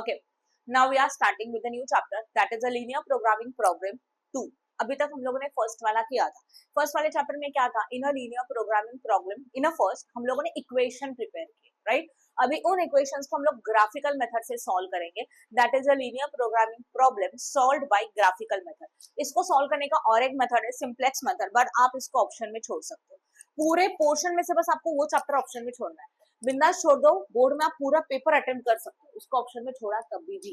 Okay, now we are starting with a new chapter that is a linear programming problem 2. अभी तक हम लोगों ने फर्स्ट वाला किया था. फर्स्ट वाले चैप्टर में क्या था? In a linear programming problem in a first हम लोगों ने इक्वेशन प्रिपेयर किए, राइट? अभी उन इक्वेशंस को हम लोग ग्राफिकल मेथड से सॉल्व करेंगे. That is a linear programming problem solved by graphical method. इसको सॉल्व करने का और एक मेथड है सिंप्लेक्स मेथड, बट आप इसको ऑप्शन में छोड़ सकते हो. पूरे पोर्शन में से बस आपको वो चैप्टर ऑप्शन में छोड़ना है. बिंदास छोड़ दो, बोर्ड में आप पूरा पेपर अटेम्प्ट कर सकते हो. उसको ऑप्शन में छोड़ा तभी भी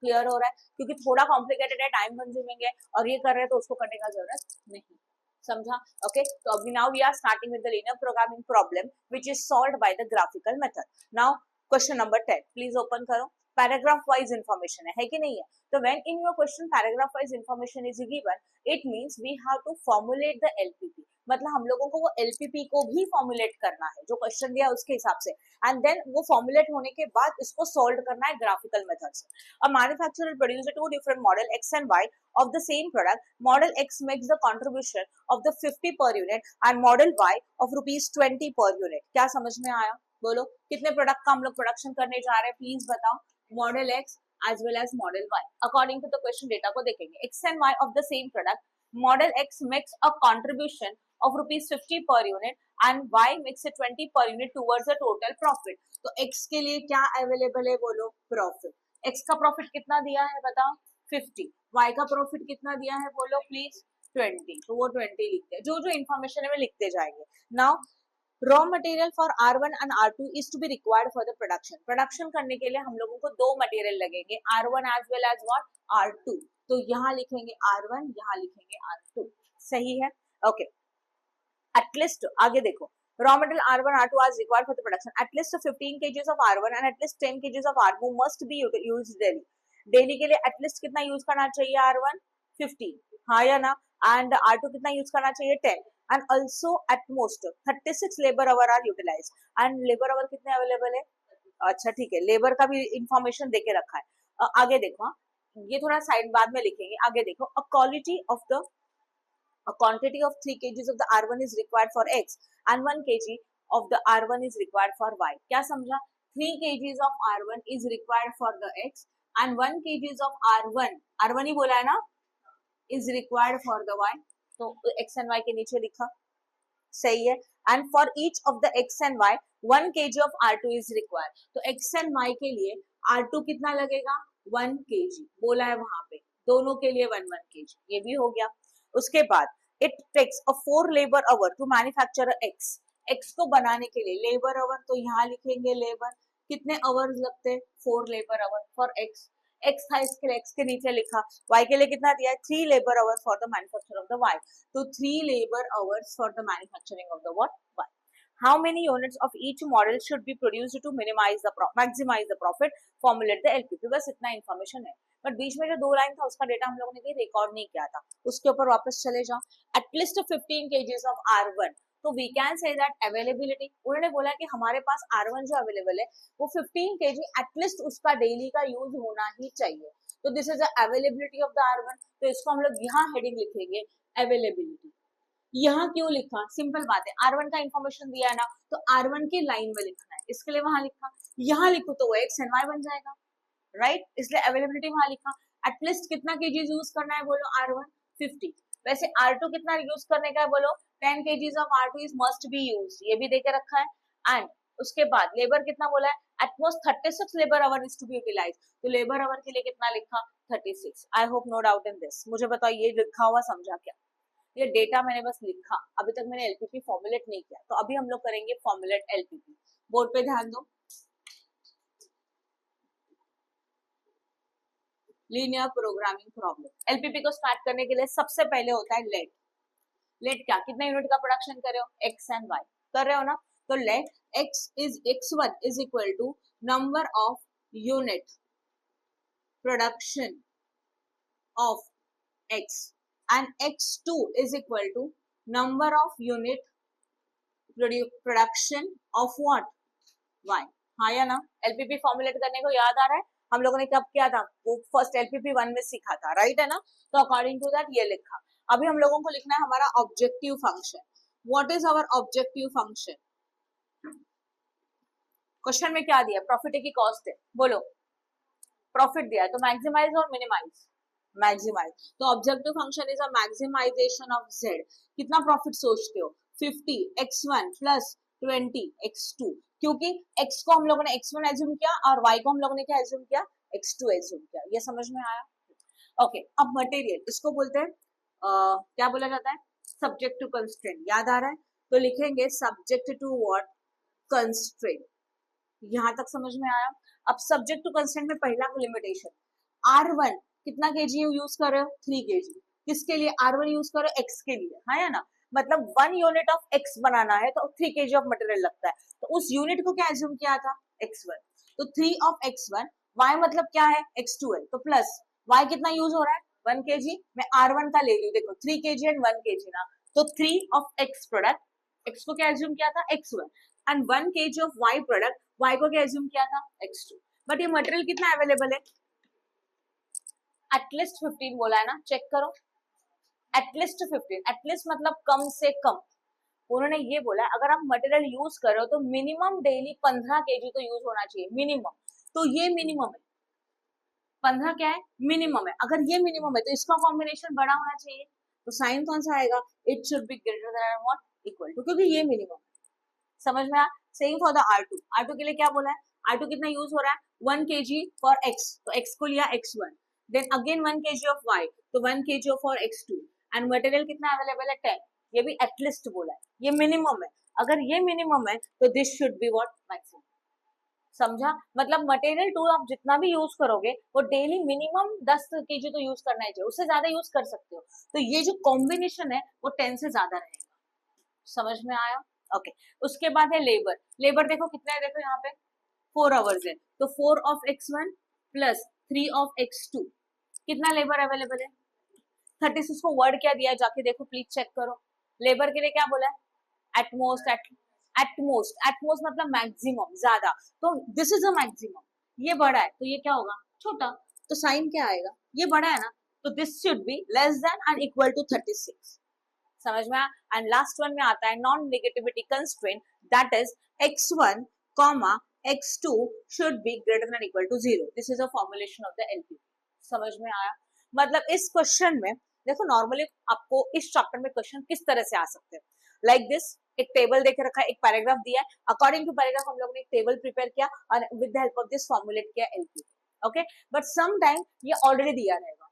क्लियर हो रहा है, क्योंकि थोड़ा कॉम्प्लिकेटेड है, टाइम कंज्यूमिंग है, और ये कर रहे हैं तो उसको करने का जरूरत नहीं. समझा? ओके, तो अभी now we are starting with the linear programming problem which is solved by the graphical method. Now question number 10 please open करो. पैराग्राफ वाइज इंफॉर्मेशन है कि नहीं है? तो when in your question paragraph wise information is given, it means we have to formulate the LPP. मतलब हम लोगों को वो एलपीपी को भी फॉर्मुलेट करना है, जो क्वेश्चन दिया है उसके हिसाब से, एंड देन वो फॉर्मुलेट होने के बाद इसको सॉल्व करना है ग्राफिकल मेथड से. A manufacturer produces two different model X and Y of the same product. Model X makes the contribution of the 50 per unit and model Y of rupees 20 per unit. क्या समझ में आया? बोलो कितने product का हम लोग प्रोडक्शन करने जा रहे हैं, प्लीज बताओ. Model X as well as model Y. According to the question data को देखेंगे. X and Y of the same product. Model X makes a contribution of rupees 50 per unit and Y makes a 20 per unit towards the total profit. तो X के लिए क्या available है? बोलो profit. X का profit कितना दिया है बताओ? 50. Y का प्रॉफिट कितना दिया है? बोलो प्लीज 20. तो वो 20 लिखते हैं. जो जो इन्फॉर्मेशन है वो लिखते जाएंगे. Now raw material for R1 and R2 is to be required for the production. Production करने के लिए हम लोगों को दो मटेरियल लगेंगे, R1 as well as what? R2. तो यहाँ लिखेंगे R1, यहाँ लिखेंगे R2. सही है? ओके. एटलीस्ट आगे देखो, raw material R1 R2 as required for the production. At least 15 kgs of R1 and at least 10 kgs of R2 must be used daily. Daily के लिए एटलीस्ट कितना यूज करना चाहिए? R1 15, हाँ या ना? एंड R2 कितना यूज करना चाहिए? 10. And also at most 36 labour hour are utilise. And labour hour कितने अवेलेबल है? अच्छा ठीक है, लेबर का भी इंफॉर्मेशन देके रखा है. आगे देखो, ये थोड़ा साइड बाद में लिखेंगे. आगे देखो, a quality of the a quantity of 3 kgs of the R1 is required for X and 1 kg of the R1 is required for Y. क्या समझा? 3 kgs of R1 is required for the X and 1 kgs of R1 ही बोला है ना, is required for the Y. तो X and Y के नीचे लिखा. सही है. And for each of the X and Y 1 kg of R2 is required. तो X and Y के लिए R2 कितना लगेगा? 1 kg बोला है वहां पे. दोनों के लिए 1 kg. ये भी हो गया. उसके बाद it takes a 4 labour hour to manufacture X. X को बनाने के लिए लेबर आवर, तो यहाँ लिखेंगे लेबर. कितने आवर्स लगते हैं? 4 labour hour for x. X था इसके लिए एक्स के नीचे लिखा. वाई के लिए कितना दिया है? 3 labour hour for the manufacture of the Y. तो 3 labour hours for the manufacturing of the what? Y. How many units of each model should be produced to maximize the profit? Formulate the LPP. बस इतना information है. But बीच में जो 2 line था उसका data हम लोगों ने कहीं रिकॉर्ड नहीं किया था, उसके ऊपर वापस चले जाओ. At least 15 kgs of R1. तो we can say that availability, उन्होंने बोला कि हमारे पास R1 जो अवेलेबल है वो 15 kg एटलीस्ट उसका डेली का यूज होना ही चाहिए. तो this is the availability of the R1. तो इसको हम लोग यहाँ हेडिंग लिखेंगे अवेलेबिलिटी. यहाँ क्यों लिखा? सिंपल बात है, R1 का इंफॉर्मेशन दिया है ना, तो R1 की लाइन में लिखना है, इसके लिए वहां लिखा. यहाँ लिखो तो वो X and Y बन जाएगा, राइट? इसलिए अवेलेबिलिटी वहां लिखा. एटलीस्ट कितना केजीज यूज करना है? बोलो R1 50. वैसे R2 कितना यूज करने का है? बोलो 10 kgs of R2 is must be use. ये भी देके रखा है. एंड उसके बाद लेबर कितना बोला है? At most 36 labour hour is to be utilise. तो लेबर आवर के लिए कितना लिखा? 36. I hope no doubt in this. मुझे बताओ ये लिखा हुआ समझा क्या? ये डेटा मैंने बस लिखा, अभी तक मैंने एलपीपी फॉर्मुलेट नहीं किया. तो अभी हम लोग करेंगे फॉर्मुलेट एलपीपी. बोर्ड पे ध्यान दो. Linear programming problem. एलपीपी को स्टार्ट करने के लिए सबसे पहले होता है लेट. लेट क्या? कितने यूनिट का प्रोडक्शन कर रहे हो? एक्स एंड वाई कर रहे हो ना. तो let x1 is equal to number of unit production of x and x2 is equal to number of unit production of what? y. हाँ या ना? LPP फॉर्मुलेट करने को याद आ रहा है? हम लोगों ने कब किया था? वो फर्स्ट LPP 1 में सीखा था, राइट है ना? तो अकॉर्डिंग टू दैट ये लिखा. अभी हम लोगों को लिखना है हमारा objective function. What is our objective function? Question में क्या दिया? प्रॉफिट की कॉस्ट है. बोलो प्रॉफिट दिया है, तो मैक्सिमाइज और मिनिमाइज, मैक्सिमाइज। तो objective function is a maximisation of z। कितना प्रॉफिट सोचते हो? 50 x1 प्लस 20 x2, क्योंकि x को हम लोगों ने x1 एज्यूम किया और y को हम लोगों ने क्या एज्यूम किया? x2 एज्यूम किया। ये समझ में आया? ओके, अब मटेरियल इसको बोलते हैं क्या बोला जाता है? Subject to constraint. याद आ रहा है? तो लिखेंगे सब्जेक्ट टू व्हाट? कंस्ट्रेंट। यहां तक समझ में आया? अब सब्जेक्ट टू कंस्ट्रेंट में पहला लिमिटेशन, R1 कितना केजी यूज कर रहे हो? 3 केजी। किसके लिए R1 यूज करो? X के लिए, है या ना? मतलब 1 यूनिट ऑफ X बनाना है तो 3 केजी ऑफ मटेरियल लगता है, तो उस यूनिट को क्या एज्यूम किया था? X1। तो 3 ऑफ X1, Y मतलब क्या है? X2 है, तो प्लस Y कितना यूज हो रहा है? 1 केजी। मैं R1 का ले रही हूँ, देखो 3 केजी एंड 1 केजी ना, तो 3 ऑफ X प्रोडक्ट, X को क्या एज्यूम किया था? X1, and 1 KG of Y product, Y को क्या एज्यूम किया था? X2। बट ये मटेरियल कितना अवेलेबल है? एटलीस्ट 15 बोला है ना, चेक करो। एटलीस्ट 15, एटलीस्ट मतलब कम से कम। उन्होंने ये बोला है अगर आप मटेरियल यूज कर रहे हो तो मिनिमम डेली 15 केजी तो यूज होना चाहिए, मिनिमम। तो ये मिनिमम है, 15 क्या है? मिनिमम है। अगर ये मिनिमम है तो इसका कॉम्बिनेशन बड़ा होना चाहिए, तो साइन कौन सा आएगा? It should be greater than what? Equal to, क्योंकि ये मिनिमम है। समझ में आया? Same for the R2। R2 के लिए क्या बोला है? R2 कितना यूज हो रहा है? 1 kg फॉर X, तो X को लिया X1, then again 1 kg of Y, तो 1 kg for X2, and material कितना अवेलेबल है? 10। ये भी एटलीस्ट बोला है, ये मिनिमम है। अगर ये मिनिमम है तो this should be what? Maximum. समझा? मतलब मटेरियल टूल आप जितना भी यूज करोगे वो डेली मिनिमम 10 केजी तो यूज करना ही चाहिए, उससे ज्यादा यूज कर सकते हो। तो ये जो कॉम्बिनेशन है वो 10 से ज्यादा रहेगा। समझ में आया? ओके, उसके बाद है लेबर। लेबर देखो कितना है, देखो यहाँ पे 4 आवर्स है, तो 4 of X1 plus 3 of X2, कितना लेबर अवेलेबल है? 36 को वर्ड क्या दिया है जाके देखो, प्लीज चेक करो। लेबर के लिए क्या बोला है? एटमोस्ट, एटमोस्ट, एटमोस्ट मतलब मैक्सिमम, ज्यादा। तो दिस इज अ मैक्सिमम, ये बड़ा है तो ये क्या होगा? छोटा। तो साइन क्या आएगा? ये बड़ा है ना, तो this should be less than and equal to 36। समझ में आया? एंड लास्ट वन में आता है non negativity constraint, that is x1 comma x2 should be greater than equal to 0। This is a formulation of the LPP. समझ में आया? मतलब इस क्वेश्चन में देखो, नॉर्मली आपको इस चैप्टर में क्वेश्चन किस तरह से आ सकते हैं, लाइक दिस। एक टेबल देके रखा है, एक पैराग्राफ दिया है, अकॉर्डिंग टू पैराग्राफ हम लोगों ने एक टेबल प्रिपेयर किया और with the help of this formulate किया LPP. Okay, but some time ये ऑलरेडी दिया रहेगा,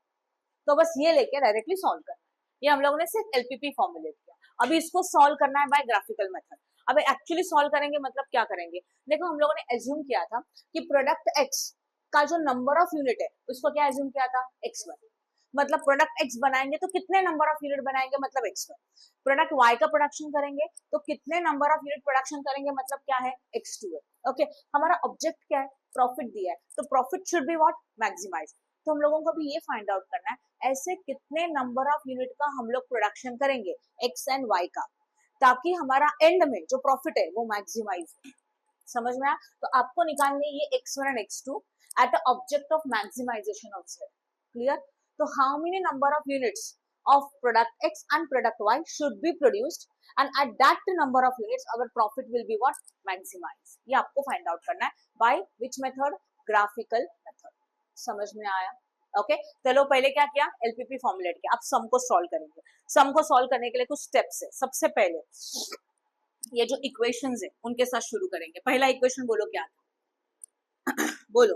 तो बस ये लेके डायरेक्टली सॉल्व करना। ये हम लोगों ने सिर्फ एलपीपी फॉर्मुलेट किया, अभी इसको सॉल्व करना है बाय ग्राफिकल मेथड। अब एक्चुअली सॉल्व करेंगे मतलब क्या करेंगे? देखो, हम लोगों ने एज्यूम किया था कि प्रोडक्ट एक्स का जो नंबर ऑफ यूनिट है उसको क्या एज्यूम किया था? x1। मतलब प्रोडक्ट एक्स बनाएंगे तो कितने नंबर ऑफ यूनिट बनाएंगे? मतलब x1। प्रोडक्ट y का प्रोडक्शन करेंगे तो कितने नंबर ऑफ यूनिट प्रोडक्शन करेंगे? मतलब क्या है? x2 है। ओके, हमारा ऑब्जेक्ट क्या है? प्रॉफिट दिया है, तो profit should be what? Maximise. तो हम लोगों को भी ये फाइंड आउट करना है ऐसे कितने नंबर ऑफ यूनिट का हम लोग प्रोडक्शन करेंगे x एंड y का, ताकि हमारा एंड में जो प्रॉफिट है वो मैक्सिमाइज हो। समझ में आया? तो आपको निकालनी है ये x1 and x2 at the object of maximisation of z। Clear? तो how many number of units of product X and product Y should be produced, and at that number of units our profit will be what? Maximized। ये आपको find out करना है by which method? Graphical method. समझ में आया? Okay, चलो पहले क्या किया? एलपीपी फॉर्मुलेट किया। अब सम को सॉल्व करेंगे। सम को सॉल्व करने के लिए कुछ स्टेप्स है। सबसे पहले ये जो इक्वेशंस है उनके साथ शुरू करेंगे। पहला इक्वेशन बोलो क्या था? बोलो।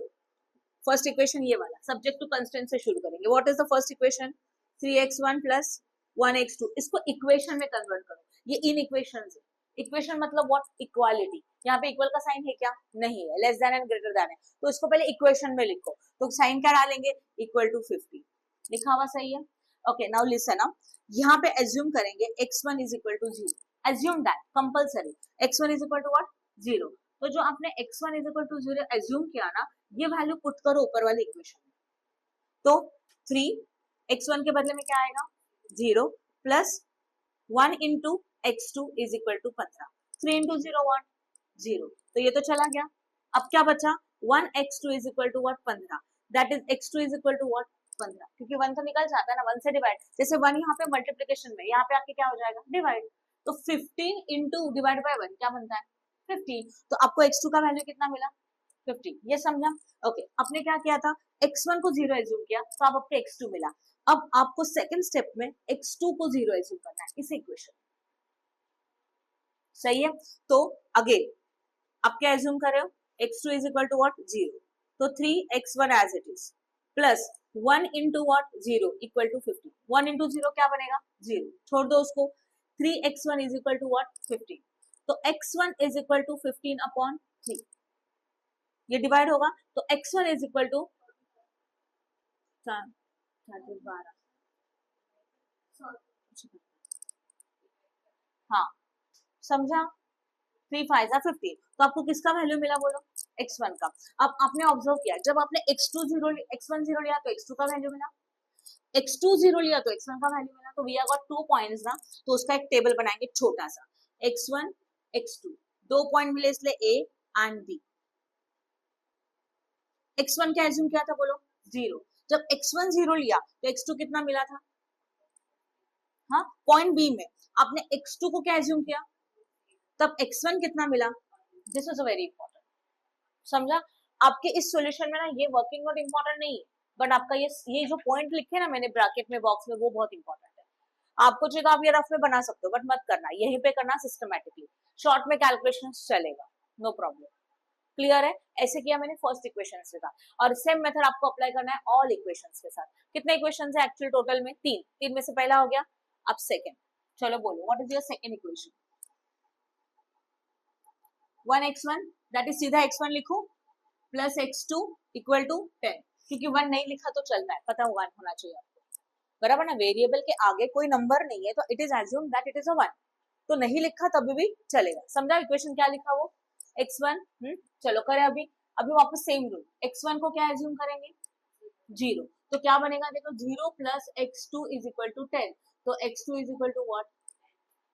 फर्स्ट इक्वेशन ये वाला, सब्जेक्ट टू कंस्टेंट से शुरू करेंगे। What is the first equation? 3x1 plus 1x2। इसको इक्वेशन में कन्वर्ट करो, ये इन इक्वेशन है। इक्वेशन मतलब व्हाट? इक्वालिटी। यहाँ पे इक्वल का साइन है क्या? नहीं है, less than and greater than है, तो इसको पहले इक्वेशन में लिखो। तो साइन क्या डालेंगे? Equal to 50। लिखा हुआ सही है? Okay, now listen up. यहाँ पे एज्यूम करेंगे x1 is equal to 0। Assume that compulsory, x1 is equal to what? 0। तो जो आपने x1 is equal to 0 assume किया ना, ये वैल्यू पुट करो ऊपर वाले इक्वेशन में। तो 3x1 के बदले में क्या आएगा? 0 plus 1 into x2 is equal to 15। 3 into 0 1 0, तो ये तो चला गया। अब क्या बचा? 1x2 is equal to what? 15। That is x2 is equal to what? 15, क्योंकि 1 तो निकल जाता है ना, 1 से डिवाइड। जैसे 1 यहाँ पे मल्टीप्लीकेशन में, यहाँ पे आके क्या हो जाएगा? डिवाइड। तो 15 इंटू डिवाइड बाय 1 क्या बनता है? 15। तो आपको x2 का वैल्यू कितना मिला? 15। ये समझा? ओके, आपने क्या किया था? x1 को 0 एज्यूम किया तो अब आपको x2 मिला। अब आपको सेकंड स्टेप में x2 को 0 एज्यूम करना है इस इक्वेशन। सही है, तो अगेन आप क्या एज्यूम कर रहे हो, x2 is equal to what 0, तो 3x1 as it is plus 1 into what 0 equal to 15। 1 into 0 क्या बनेगा 0, छोड़ दो उसको। 3x1 is equal to what 15, तो x1 is equal to 15 upon 3, ये डिवाइड होगा तो x1 इज इक्वल टू 12। हाँ समझा, 3 5 15, तो आपको किसका वैल्यू मिला बोलो, x1 का। अब आपने ऑब्जर्व किया जब आपने x2 0 x1 0 लिया तो x2 का वैल्यू मिला, x2 0 लिया तो x1 का वैल्यू मिला, तो वी हैव गॉट 2 पॉइंट्स ना, तो उसका एक टेबल बनाएंगे छोटा सा, x1 x2, 2 पॉइंट मिले इसलिए a एंड b। x1 क्या एज्यूम किया था बोलो 0, जब x1 0 लिया तो x2 कितना मिला था, हाँ पॉइंट b में आपने x2 को क्या एज्यूम किया, तब x1 कितना मिला, this is a very important. समझा, आपके इस सॉल्यूशन में ना ये वर्किंग नोट इंपॉर्टेंट नहीं है, बट आपका ये जो पॉइंट लिखे ना मैंने ब्रैकेट में बॉक्स में वो बहुत इंपॉर्टेंट है। आपको चाहिए तो आप ये रफ में बना सकते हो बट मत करना, यहीं पे करना सिस्टमेटिकली, शॉर्ट में कैलकुलेशन चलेगा, नो प्रॉब्लम। क्लियर है, ऐसे किया मैंने फर्स्ट इक्वेशन से था, और सेम मेथड आपको अप्लाई करना है ऑल इक्वेशंस के साथ। कितने इक्वेशंस है एक्चुअल टोटल में, तीन में से पहला हो गया, अब सेकंड। चलो बोलो what is your second equation, 1x1 that is सीधा x1 लिखो प्लस x2 इक्वल टू 10, क्योंकि 1 नहीं लिखा तो चलता है, पता 1 होना चाहिए आपको, बराबर ना, वेरिएबल के आगे कोई नंबर नहीं है तो it is assume that it is a 1, तो नहीं लिखा तब भी चलेगा। समझा इक्वेशन क्या लिखा वो x1, चलो करें अभी, वापस सेम रूल, x1 को क्या एज्यूम करेंगे 0, तो क्या बनेगा देखो 0 plus x2 is equal to 10, तो x2 is equal to what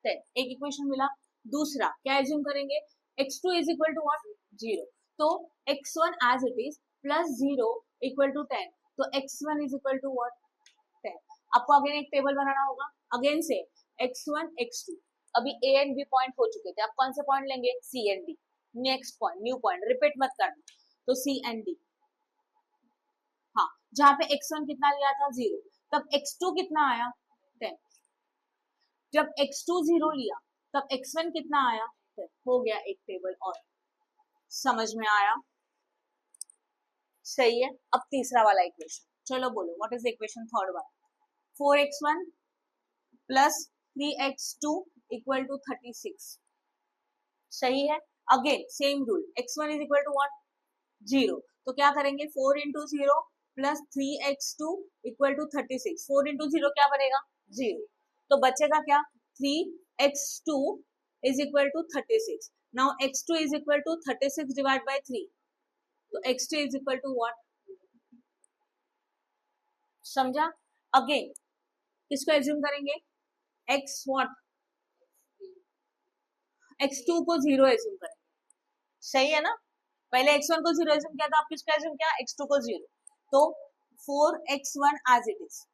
10, एक इक्वेशन मिला। दूसरा क्या एज्यूम करेंगे x2 is equal to what 0, तो x1 as it is plus 0 equal to 10, तो x1 is equal to what 10। आपको अगेन एक टेबल बनाना होगा, अगेन से x1 x2, अभी a एंड b पॉइंट हो चुके थे, आप कौन से पॉइंट लेंगे c and d, next point new point, repeat मत करना, तो c एंड d। हाँ, जहां पे x1 कितना लिया था 0, तब x2 कितना आया 10, जब x2 0 लिया तब x1 कितना आया 10, हो गया एक टेबल और, समझ में आया, सही है। अब तीसरा वाला इक्वेशन, चलो बोलो what is equation third one, 4x1 plus 3x2 equal to 36, सही है। Again same rule, x1 is equal to what 0, तो क्या करेंगे 4 into 0 plus 3x2 equal to 36, 4 into 0 क्या बनेगा 0, तो बचेगा क्या 3x2 is equal to 36, now x2 is equal to 36 divide by 3, तो x2 is equal to what, समझा। अगेन किसको एज्यूम करेंगे x व्हाट, x2 को 0 एज्यूम करेंगे, सही है ना, पहले x1 को 0 एज्यूम किया था, आप किसको एज्यूम किया x2 को 0, तो 4x1 as it is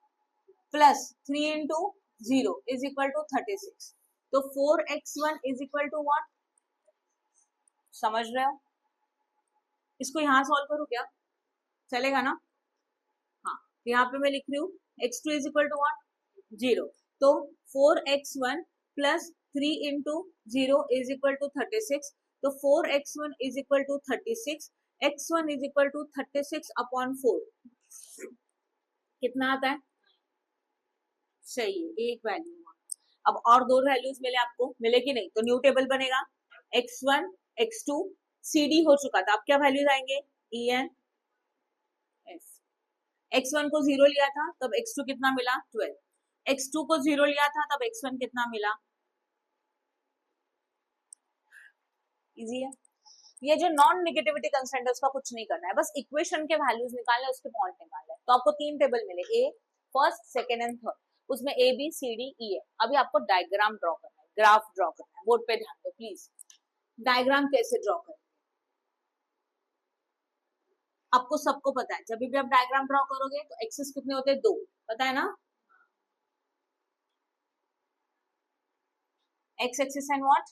plus 3 into 0 is equal to 36, तो 4x1 is equal to what, समझ रहे हो, इसको यहां सॉल्व करूं क्या, चलेगा ना, हाँ, यहाँ पे मैं लिख रही हूँ x2 is equal to what 0, तो 4x1 plus 3 into 0 is equal to 36, तो 4x1 is equal to 36, x1 is equal to 36 upon 4, कितना आता है, सही है, एक वैल्यू। अब और दो वैल्यूज मिले आपको, मिले कि नहीं, तो न्यू टेबल बनेगा, x1 x2 cd हो चुका था, अब क्या वैल्यूज आएंगे en s, x1 को 0 लिया था तब x2 कितना मिला 12, x2 को 0 लिया था तब x1 कितना मिला, इजी है। ये जो नॉन नेगेटिविटी कंस्टेंट है उसका कुछ नहीं करना है, बस इक्वेशन के वैल्यूज निकालने, उसके पॉइंट निकालने, तो आपको तीन टेबल मिले, ए फर्स्ट सेकेंड एंड थर्ड, उसमें ए बी सी डी ई है। अभी आपको डायग्राम ड्रॉ करना है, ग्राफ ड्रॉ करना है, बोर्ड पे ध्यान दो प्लीज, डायग्राम कैसे ड्रॉ करें आपको सबको पता है, जब भी आप डायग्राम ड्रॉ करोगे तो एक्सिस कितने होते हैं, दो, पता है ना, x axis and what,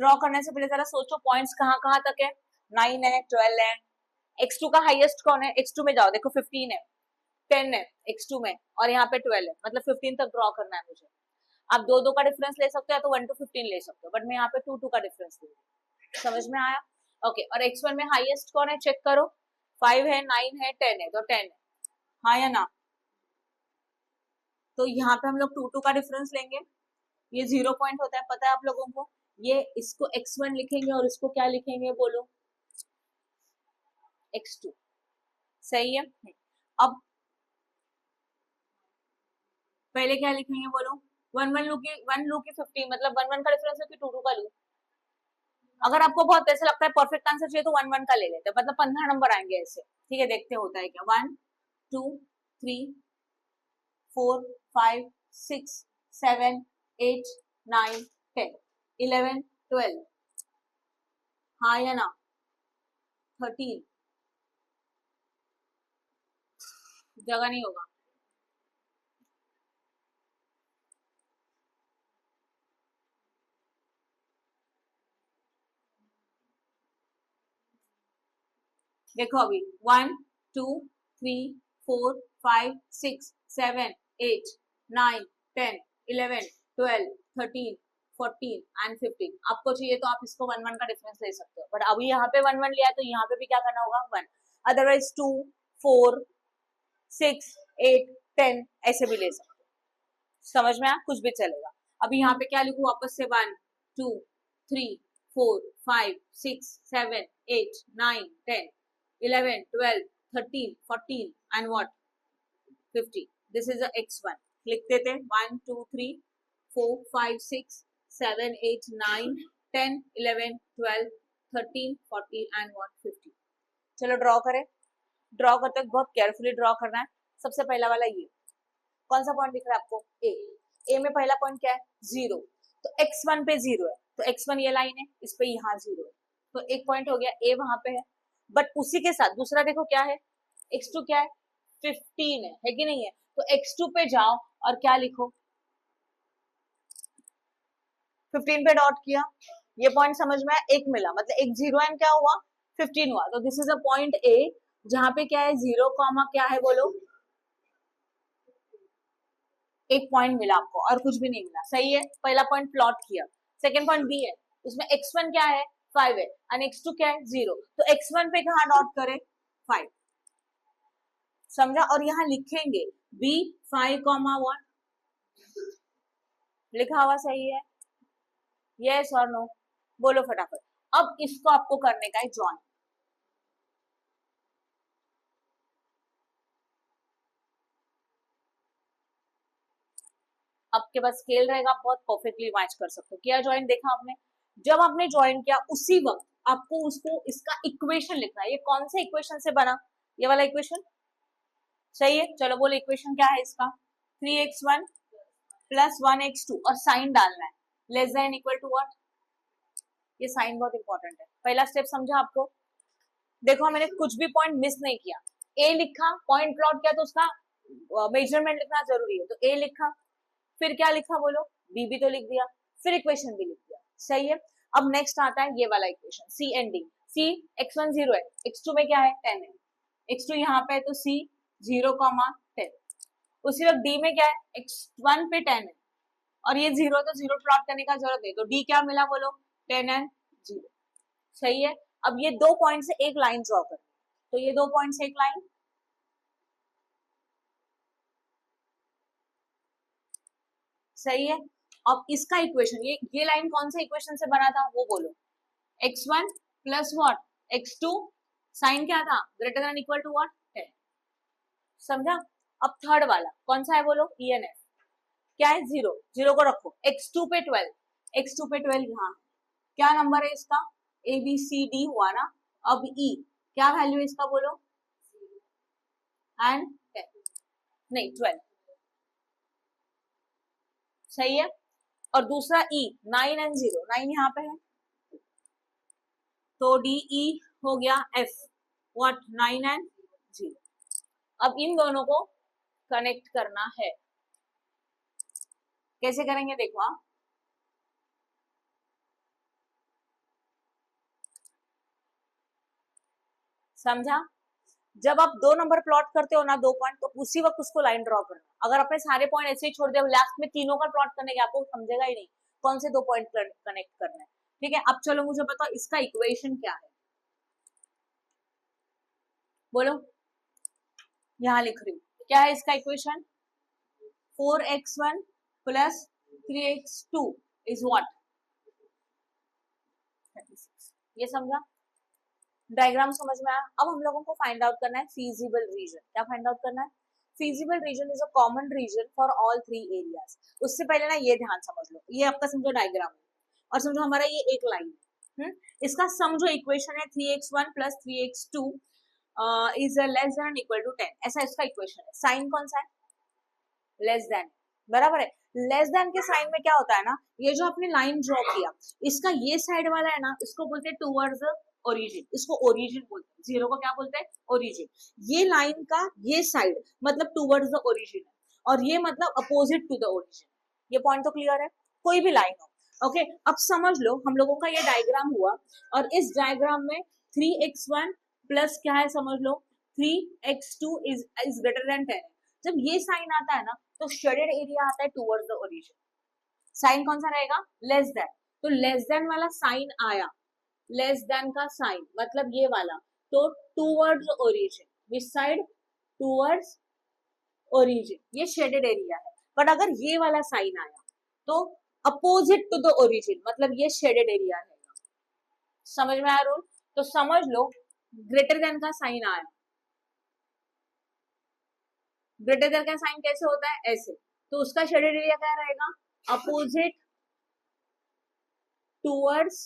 draw करने से पहले जरा सोचो पॉइंट्स कहाँ कहाँ तक है, 9 है 12 है, x2 का हाईएस्ट कौन है, x2 में जाओ, देखो 15 है, 10 है x2 में, और यहाँ पे 12 है, मतलब 15 तक ड्रॉ करना है मुझे। आप दो दो का डिफरेंस ले सकते हो या तो 1 to 15 ले सकते हो, बट मैं यहाँ पे 2 2 का डिफरेंस ले रही हूँ। समझ में आया? ओके, और x1 में हाईएस्ट कौन है, चेक करो, 5 है, 9 है, 10 है, तो 10 है, हाँ या ना? तो यहाँ पे हम लोग 2 2 का डिफरेंस लेंगे, ये 0 पॉइंट होता है, पता है आप लोगों को। ये इसको x1 लिखेंगे और इसको क्या लिखेंगे बोलो, x2, सही है। अब पहले क्या लिखेंगे बोलो, 1 लू की 50, मतलब 1 1 का डिफरेंस है कि 2 2 का लू। अगर आपको बहुत ऐसा लगता है परफेक्ट आंसर चाहिए तो 1 1 का ले लेते हैं, मतलब 15 नंबर आएंगे ऐसे, ठीक है, देखते होता है क्या। 1 2 3 4 5 6 7 8 9 10 11 12, हाँ या ना, 13, जगह नहीं होगा। देखो अभी 1 2 3 4 5 6 7 8 9 10 11 12 13 14 एंड 15। आपको चाहिए तो आप इसको 1 1 का डिफरेंस ले सकते हो, बट अभी यहाँ पे 1 1 लिया है तो यहाँ पे भी क्या करना होगा, 1, अदरवाइज 2 4 6 8 10 ऐसे भी ले सकते हो। समझ में आया, कुछ भी चलेगा। अभी यहाँ पे क्या लिखूं वापस से, 1 2 3 4 5 6 7 8 9 10 11 12 13 14 and what 50, this is a x1, लिख देते 1 2 3 4 5 6 7 8 9 10 11 12 13 14 and what 50। चलो ड्रॉ करें। ड्रॉ करते वक्त बहुत केयरफुली ड्रॉ करना है। सबसे पहला वाला ये कौन सा पॉइंट दिख रहा है आपको, ए में पहला पॉइंट क्या है, 0, तो x1 पे 0 है, तो x1 ये लाइन है, इस पे यहाँ 0 है, तो एक पॉइंट हो गया, ए वहां पे है। बट उसी के साथ दूसरा देखो क्या है, x2 क्या है, 15 है कि नहीं है, तो x2 पे जाओ और क्या लिखो, 15 पे डॉट किया, ये पॉइंट समझ में आया, एक मिला, मतलब एक 0 एंड क्या हुआ, 15 हुआ, तो this is a point A, जहां पे क्या है 0 कॉमा क्या है बोलो, एक पॉइंट मिला आपको और कुछ भी नहीं मिला, सही है। पहला पॉइंट प्लॉट किया। सेकंड पॉइंट बी है, उसमें x1 क्या है, 5 है, और x2 क्या है, 0, तो x1 पे कहाँ डॉट करे, 5, समझा। और यहाँ लिखेंगे बी 5 कॉमा 1, लिखा हुआ सही है, यस और नो, बोलो फटाफट। अब इसको आपको करने का है ज्वाइन। आपके पास स्केल रहेगा, आप बहुत परफेक्टली मैच कर सकते हो। किया ज्वाइन, देखा आपने, जब आपने ज्वाइन किया उसी वक्त आपको उसको इसका इक्वेशन लिखना है। ये कौन से इक्वेशन से बना, ये वाला इक्वेशन, सही है। चलो बोलो इक्वेशन क्या है इसका, 3x1 प्लस 1x2, और साइन डालना है, less than equal to what, ये साइन बहुत इंपॉर्टेंट है। पहला स्टेप समझा आपको। देखो मैंने कुछ भी पॉइंट मिस नहीं किया, ए लिखा, पॉइंट प्लॉट किया तो उसका मेजरमेंट लिखना जरूरी है, तो ए लिखा, फिर क्या लिखा बोलो, बी भी तो लिख दिया, फिर इक्वेशन भी लिख दिया, सही है। अब नेक्स्ट आता है ये वाला equation, C and D. C x1 0 है, x2 में क्या है 10 है, x2 यहाँ पे है तो सी 0 10, उसी वक्त डी में क्या है, x1 पे 10 है और ये 0, तो 0 प्लॉट करने का जरूरत है, तो डी क्या मिला बोलो, 10 एंड 0, सही है। अब ये दो पॉइंट से एक लाइन ड्रॉ कर, तो ये दो पॉइंट से एक लाइन, सही है। अब इसका इक्वेशन, ये लाइन कौन से इक्वेशन से बना था वो बोलो, x1 plus what, x2, sign क्या था, greater than equal to what, 10, समझा। अब थर्ड वाला कौन सा है बोलो, ENF, क्या है 0, 0 को रखो, x2 पे 12, x2 पे 12 यहाँ, क्या नंबर है इसका, ABCD हुआ ना। अब E क्या वैल्यू है इसका बोलो, एंड 10, नहीं 12, सही है। और दूसरा E 9 एंड 0, 9 यहाँ पे है, तो DE हो गया F व्हाट, 9 एंड 0। अब इन दोनों को कनेक्ट करना है, कैसे करेंगे देखो, हाँ समझा? जब आप 2 नंबर प्लॉट करते हो ना 2 पॉइंट, तो उसी वक्त उसको लाइन ड्रॉ करना। अगर आपने सारे पॉइंट ऐसे ही छोड़ दिया, लास्ट में तीनों का प्लॉट करने के आपको समझेगा ही नहीं कौन से 2 पॉइंट कनेक्ट करना है। ठीक है, अब चलो मुझे बताओ इसका इक्वेशन क्या है, बोलो। यहाँ लिख रही हूँ, क्या है इसका equation? 4x1 plus 3x2 is what? 36। ये समझा? डायग्राम समझ में आया? अब हम लोगों को फाइंड आउट करना है फीजिबल रीजन। क्या फाइंड आउट करना है? Feasible region is a common region for all 3 areas. उससे पहले ना ये ध्यान समझ लो, ये आपका समझो डायग्राम है और समझो हमारा ये एक लाइन है। इसका समझो इक्वेशन है 3x1 प्लस 3x2 इज लेस देन इक्वल टू 10। ऐसा इसका इक्वेशन है। साइन कौन सा है? लेस देन, बराबर है। लेस देन के साइन में क्या होता है ना, ये जो आपने लाइन ड्रॉ किया, इसका ये साइड वाला है ना, इसको बोलते हैं टूवर्ड्स ओरिजिन। इसको ओरिजिन बोलते हैं, जीरो को क्या बोलते हैं? ओरिजिन। ये लाइन का ये साइड मतलब टूवर्ड्स द ओरिजिन है, और ये मतलब अपोजिट टू द ओरिजिन। ये पॉइंट तो क्लियर है? कोई भी लाइन हो, ओके। अब समझ लो हम लोगों का ये डायग्राम हुआ, और इस डायग्राम में 3x1 प्लस क्या है समझ लो, 3x2 इज ग्रेटर देन 10। जब ये साइन आता है ना, तो शेडेड एरिया आता है टूवर्ड्स द ओरिजिन। साइन कौन सा रहेगा? Less than. तो लेस देन वाला साइन आया, लेस देन का साइन मतलब ये वाला, तो towards origin. Which side? Towards origin. ये शेडेड एरिया है। बट अगर ये वाला साइन आया तो अपोजिट टू द ओरिजिन, मतलब ये शेडेड एरिया रहेगा। समझ में आया रूल? तो समझ लो ग्रेटर देन का साइन आया, ग्रेटर देन का साइन कैसे होता है? ऐसे। तो उसका शेडेड एरिया क्या रहेगा? Opposite towards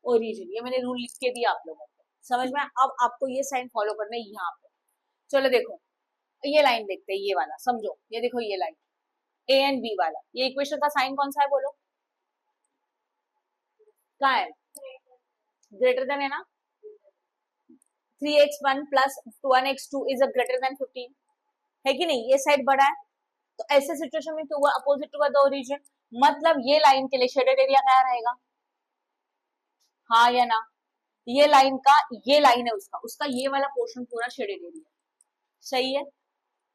origin. ये मैंने रूल लिख के दिया आप लोगों को, समझ में? अब आपको ये साइन फॉलो करना है यहाँ पे। चलो देखो ये लाइन देखते हैं, ये वाला समझो, ये देखो ये लाइन ए एंड बी वाला, ये इक्वेशन का साइन कौन सा है बोलो? क्या है? ग्रेटर देन है ना। 3x1 plus 1x2 is a greater than 15, है कि नहीं? ये साइड बड़ा है, तो ऐसे सिचुएशन में तो अपोजिट टू द ओरिजिन, मतलब ये लाइन के लिए शेडेड एरिया क्या रहेगा? हाँ या ना? ये लाइन का, ये लाइन है उसका, उसका ये वाला पोर्शन पूरा शेडेड एरिया। सही है?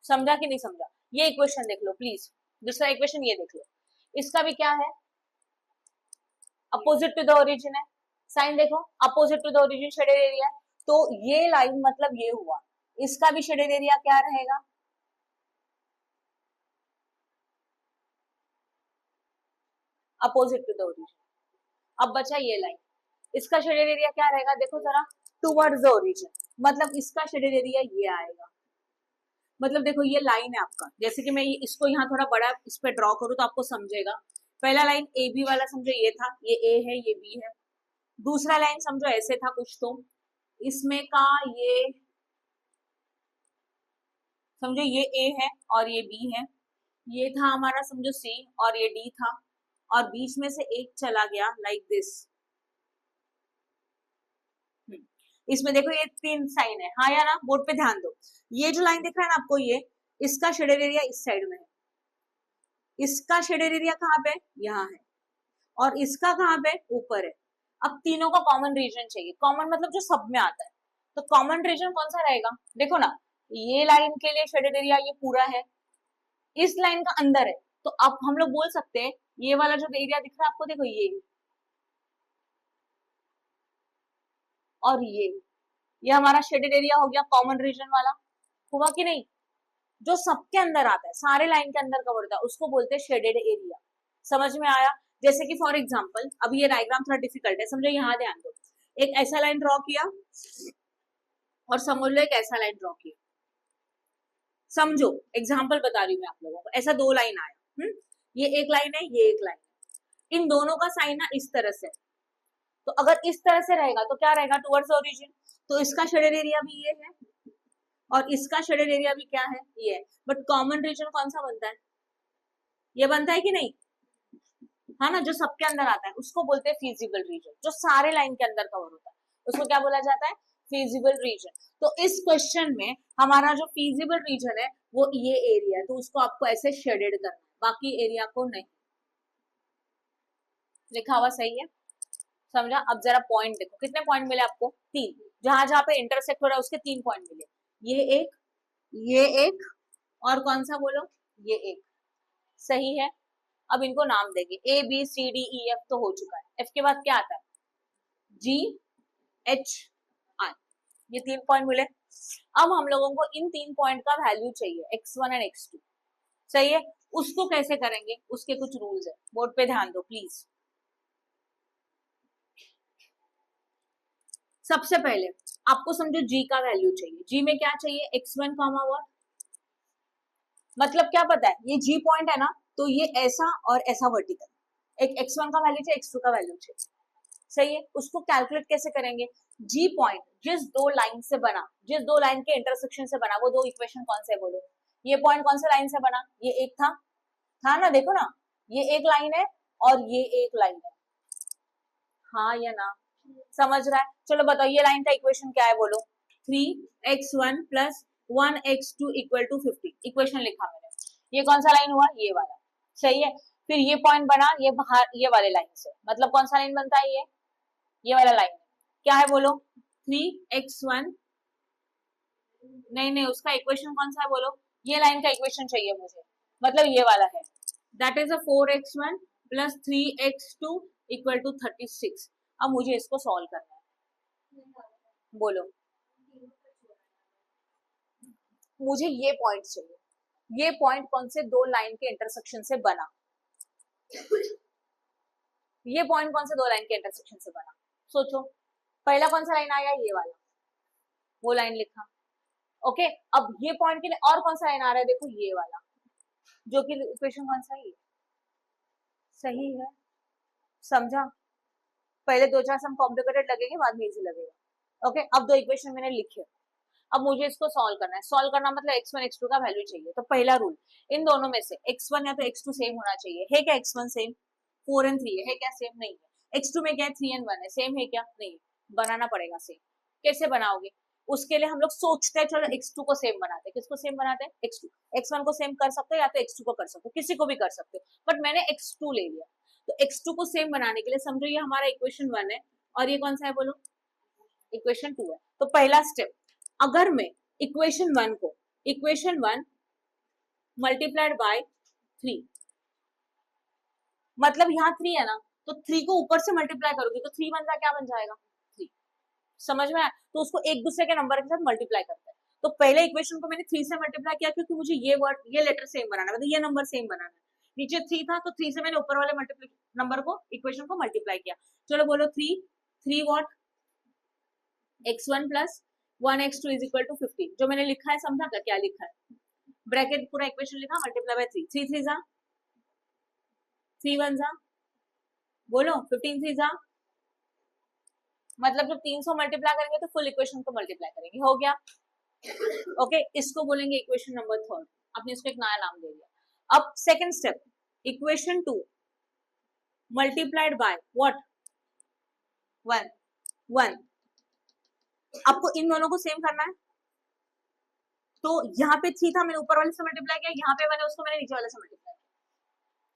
समझा कि नहीं समझा? ये इक्वेशन देख लो प्लीज। दूसरा इक्वेशन ये देख लो, इसका भी क्या है? अपोजिट टू द ओरिजिन है। साइन देखो, opposite to the origin shaded area. तो ये लाइन मतलब ये हुआ, इसका भी शेडेड एरिया क्या रहेगा? Opposite to the origin. अब बचा ये लाइन, इसका शेडेड एरिया क्या रहेगा? देखो जरा, टुवर्ड्स द ओरिजिन, मतलब इसका शेडेड एरिया ये आएगा। मतलब देखो ये लाइन है आपका, जैसे कि मैं इसको यहाँ थोड़ा बड़ा इस पे ड्रॉ करूँ तो आपको समझेगा। पहला लाइन ए बी वाला समझो ये था, ये ए है ये बी है। दूसरा लाइन समझो ऐसे था कुछ, तो इसमें का ये समझो ये ए है और ये बी है। ये था हमारा समझो सी और ये डी था, और बीच में से एक चला गया लाइक दिस। इसमें देखो ये 3 साइन है, हाँ या ना? बोर्ड पे ध्यान दो। ये जो लाइन दिख रहा है ना आपको, ये इसका शेडेड एरिया इस साइड में है, इसका शेडेड एरिया कहाँ पे? यहाँ है, और इसका कहाँ पे? ऊपर है। अब तीनों का कॉमन रीजन चाहिए। कॉमन मतलब जो सब में आता है, तो कॉमन रीजन कौन सा रहेगा? देखो ना, ये लाइन के लिए शेडेड एरिया ये पूरा है, इस लाइन का अंदर है, तो अब हम लोग बोल सकते हैं ये वाला जो एरिया दिख रहा है आपको, देखो और ये हमारा शेडेड एरिया हो गया कॉमन रीजन वाला। हुआ कि नहीं? जो सबके अंदर आता है, सारे लाइन के अंदर कवर होता है, उसको बोलते हैं शेडेड एरिया। समझ में आया? जैसे कि फॉर एग्जांपल, अभी ये डायग्राम थोड़ा डिफिकल्ट है, समझो। यहाँ ध्यान दो, एक ऐसा लाइन ड्रॉ किया और समझ लो एक ऐसा लाइन ड्रॉ किया। समझो एग्जाम्पल बता रही हूँ मैं आप लोगों को। ऐसा 2 लाइन आया, ये एक लाइन है, ये एक लाइन है। इन दोनों का साइन ना इस तरह से, तो अगर इस तरह से रहेगा तो क्या रहेगा? Towards origin. तो इसका शेडेड एरिया भी ये है, और इसका शेडेड एरिया भी क्या है? ये है। बट कॉमन रीजन कौन सा बनता है? ये बनता है कि नहीं? हाँ ना, जो सबके अंदर आता है उसको बोलते हैं फीजिबल रीजन। जो सारे लाइन के अंदर कवर होता है उसको क्या बोला जाता है? Feasible reason. तो इस क्वेश्चन में हमारा जो फीजिबल रीजन है वो ये एरिया है, तो उसको आपको ऐसे शेडेड करना है, बाकी एरिया को नहीं। लिखा हुआ सही है? समझा? अब जरा पॉइंट देखो, कितने पॉइंट मिले आपको? 3। जहां जहां पे इंटरसेक्ट हो रहा है उसके 3 पॉइंट मिले, ये एक और कौन सा बोलो, ये एक, सही है। अब इनको नाम देंगे A B C D E F तो हो चुका है, एफ के बाद क्या आता है, जी एच आई, ये 3 पॉइंट मिले। अब हम लोगों को इन 3 पॉइंट का वैल्यू चाहिए x1 एंड x2, सही है। उसको कैसे करेंगे, उसके कुछ रूल्स है, बोर्ड पे ध्यान दो प्लीज। सबसे पहले आपको समझो g का वैल्यू चाहिए, g में क्या चाहिए, x1 कॉमा व्हाट, मतलब क्या पता है, ये g पॉइंट है ना, तो ये ऐसा और ऐसा वर्टिकल, एक x1 का वैल्यू चाहिए, x2 का वैल्यू चाहिए, सही है। उसको कैलकुलेट कैसे करेंगे, g पॉइंट जिस दो लाइन से बना, जिस दो लाइन के इंटरसेक्शन से बना, वो दो इक्वेशन कौन से बोलो, ये पॉइंट कौन से लाइन से बना, ये एक था ना, देखो ना, ये एक लाइन है और ये एक लाइन है, हाँ या ना, समझ रहा है। चलो बताओ ये लाइन का इक्वेशन क्या है, बोलो 3x1 plus 1x2 equal to 50, equation लिखा मैंने, ये कौन सा लाइन हुआ, ये वाला, सही है। फिर ये पॉइंट बना ये बाहर ये वाले लाइन से, मतलब कौन सा लाइन बनता है, ये वाला लाइन क्या है बोलो, 3x1, नहीं उसका इक्वेशन कौन सा है बोलो, ये लाइन का इक्वेशन चाहिए मुझे, मतलब ये वाला है, that is a 4x1 plus 3x2 equal to 36। अब मुझे इसको सॉल्व करना है, बोलो, मुझे ये पॉइंट चाहिए, ये पॉइंट कौन से दो लाइन के इंटरसेक्शन से बना, ये पॉइंट कौन से दो लाइन के इंटरसेक्शन से बना, सोचो, पहला कौन सा लाइन आया, ये वाला, वो लाइन लिखा, ओके। अब ये पॉइंट के लिए और कौन सा लाइन आ रहा है, देखो ये वाला, जो कि इक्वेशन कौन सा है, सही है, समझा। पहले दो चार सम कॉम्प्लिकेटेड लगेंगे, बाद में इजी लगेगा, ओके। अब दो इक्वेशन मैंने लिखे, अब मुझे इसको सॉल्व करना है, सॉल्व करना मतलब x1 x2 का वैल्यू चाहिए, तो पहला रूल, इन दोनों में से x1 या तो x2 सेम होना चाहिए, है क्या x1 सेम, 4 एंड 3 है क्या सेम, नहीं है। x2 में क्या है, 3 एंड 1 है, सेम है क्या, नहीं, बनाना पड़ेगा सेम। कैसे बनाओगे, उसके लिए हम लोग सोचते हैं चलो x2 को सेम बनाते हैं, किसको सेम बनाते हैं, x2, x1 को सेम कर सकते हो या तो x2 को कर सकते हो, किसी को भी कर सकते हो, बट मैंने x2 ले लिया, तो x2 को सेम बनाने के लिए समझो ये हमारा इक्वेशन 1 है और ये कौन सा है बोलो, इक्वेशन 2 है। तो पहला स्टेप, अगर मैं इक्वेशन 1 को, इक्वेशन 1 मल्टीप्लाइड बाय 3, मतलब यहाँ 3 है ना, तो 3 को ऊपर से मल्टीप्लाई करोगे तो 3 1 क्या बन जाएगा, 3, समझ में आया। तो उसको एक दूसरे के नंबर के साथ मल्टीप्लाई करते हैं, तो पहले इक्वेशन को मैंने 3 से मल्टीप्लाई किया क्योंकि मुझे ये वर्ड, ये लेटर सेम बनाना है, मतलब ये नंबर सेम बनाना है, नीचे 3 था तो 3 से मैंने ऊपर वाले मल्टीप्लाई नंबर को, इक्वेशन को मल्टीप्लाई किया। चलो बोलो 3 what, x1 plus 1x2 is equal to 50, जो मैंने लिखा है समझा क्या लिखा है, ब्रैकेट पूरा इक्वेशन लिखा, मल्टीप्लाई बाय 3, 3 3 जा 3 1 जा, बोलो 15 3 जा, मतलब जब 300 मल्टीप्लाई करेंगे तो फुल इक्वेशन को मल्टीप्लाई करेंगे, हो गया, ओके। इसको बोलेंगे इक्वेशन नंबर 3, आपने इसको एक नया नाम दे दिया। अब second step, equation 2 multiplied by what, 1 1, आपको इन दोनों को सेम करना है, तो यहाँ पे 3 था मैंने ऊपर वाले से मल्टीप्लाई किया, यहाँ पे मैंने उसको मैंने नीचे वाले से मल्टीप्लाई किया,